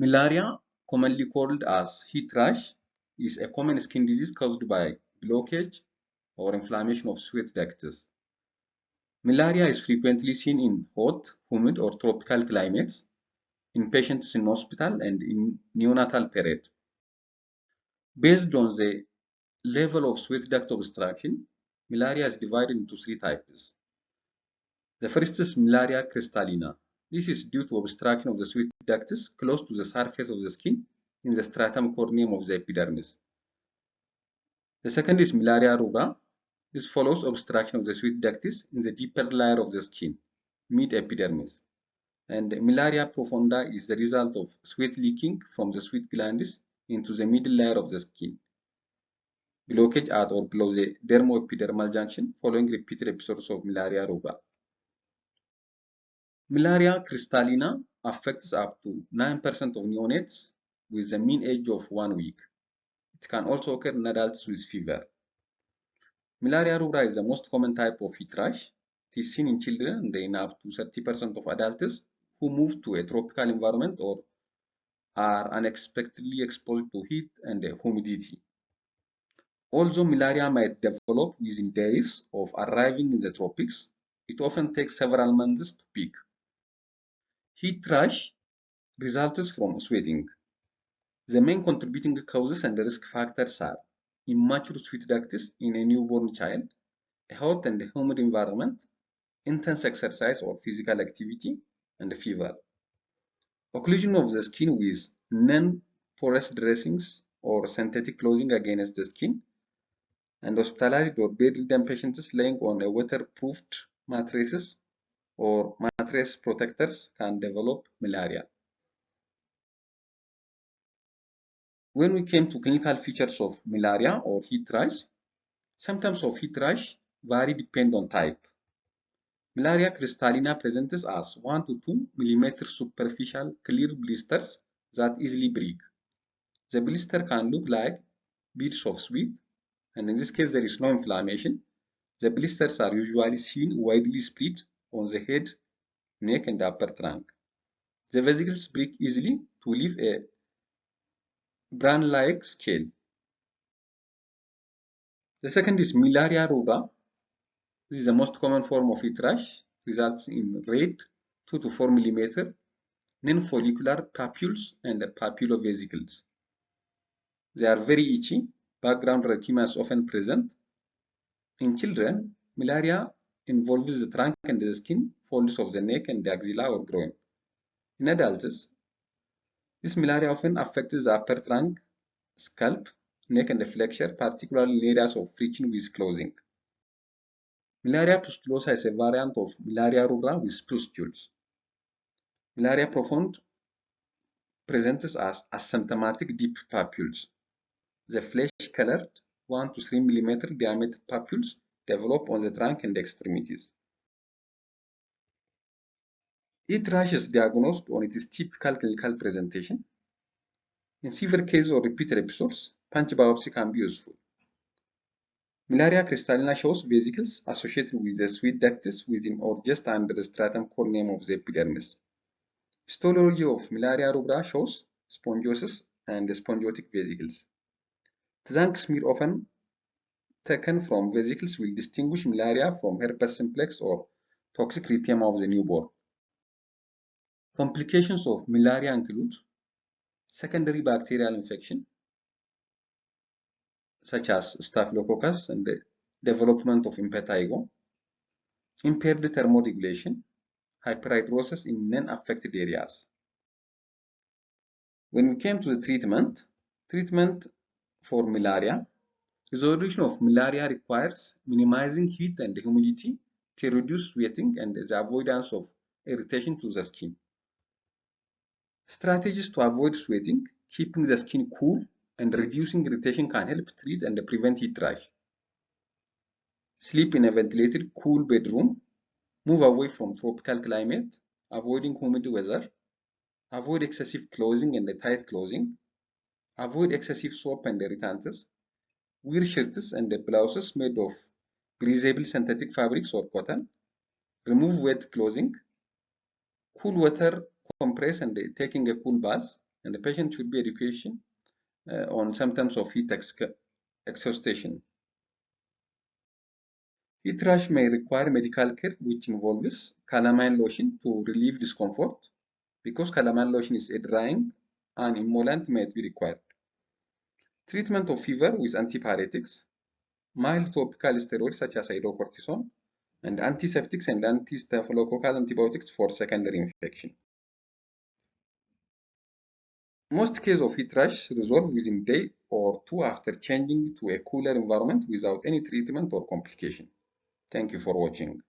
Miliaria, commonly called as heat rash, is a common skin disease caused by blockage or inflammation of sweat ducts. Miliaria is frequently seen in hot, humid, or tropical climates, in patients in hospital and in neonatal period. Based on the level of sweat duct obstruction, miliaria is divided into three types. The first is Miliaria crystallina. This is due to obstruction of the sweat ducts close to the surface of the skin in the stratum corneum of the epidermis. The second is Miliaria rubra. This follows obstruction of the sweat ducts in the deeper layer of the skin, mid-epidermis. And Miliaria profunda is the result of sweat leaking from the sweat glands into the middle layer of the skin. Blockage at or below the dermo-epidermal junction following repeated episodes of Miliaria rubra. Miliaria crystallina affects up to 9% of neonates with the mean age of 1 week. It can also occur in adults with fever. Miliaria rubra is the most common type of heat rash. It is seen in children and in up to 30% of adults who move to a tropical environment or are unexpectedly exposed to heat and humidity. Although miliaria might develop within days of arriving in the tropics, it often takes several months to peak. Heat rash results from sweating. The main contributing causes and risk factors are immature sweat ducts in a newborn child, a hot and humid environment, intense exercise or physical activity, and fever. Occlusion of the skin with non-porous dressings or synthetic clothing against the skin, and hospitalized or bedridden patients laying on a waterproofed mattresses or mattress protectors can develop miliaria. When we came to clinical features of miliaria or heat rash, symptoms of heat rash vary depending on type. Miliaria crystallina presents as 1 to 2 mm superficial clear blisters that easily break. The blister can look like beads of sweat, and in this case there is no inflammation. The blisters are usually seen widely spread on the head, neck, and upper trunk. The vesicles break easily to leave a bran-like scale. The second is Miliaria rubra. This is the most common form of heat rash, results in red 2 to 4 mm non-follicular papules and papulovesicles. They are very itchy. Background erythema is often present. In children, miliaria involves the trunk and the skin folds of the neck and the axilla or groin. In adults, this miliaria often affects the upper trunk, scalp, neck, and the flexure, particularly in areas of friction with clothing. Miliaria pustulosa is a variant of Miliaria rubra with pustules. Miliaria profund presents as asymptomatic deep papules. The flesh-colored 1 to 3 mm diameter papules develop on the trunk and extremities. Heat rash is diagnosed on its typical clinical presentation. In severe cases or repeated episodes, punch biopsy can be useful. Miliaria crystallina shows vesicles associated with the sweat ducts within or just under the stratum corneum of the epidermis. Histology of Miliaria rubra shows spongiosis and spongiotic vesicles. Zinc smear often taken from vesicles will distinguish miliaria from herpes simplex or toxic erythema of the newborn. Complications of miliaria include secondary bacterial infection, such as staphylococcus and the development of impetigo, impaired thermoregulation, hyperhidrosis in non-affected areas. When we came to the treatment for miliaria, resolution of miliaria requires minimizing heat and humidity to reduce sweating and the avoidance of irritation to the skin. Strategies to avoid sweating, keeping the skin cool, and reducing irritation can help treat and prevent heat rash. Sleep in a ventilated, cool bedroom. Move away from tropical climate, avoiding humid weather. Avoid excessive clothing and tight clothing. Avoid excessive soap and irritants. Wear shirts and blouses made of breathable synthetic fabrics or cotton. Remove wet clothing. Cool water compress and taking a cool bath. and the patient should be education on symptoms of heat exhaustion. Heat rash may require medical care, which involves calamine lotion to relieve discomfort. Because calamine lotion is a drying, an emollient may be required. Treatment of fever with antipyretics, mild topical steroids such as hydrocortisone, and antiseptics and anti-staphylococcal antibiotics for secondary infection. Most cases of heat rash resolve within a day or two after changing to a cooler environment without any treatment or complication. Thank you for watching.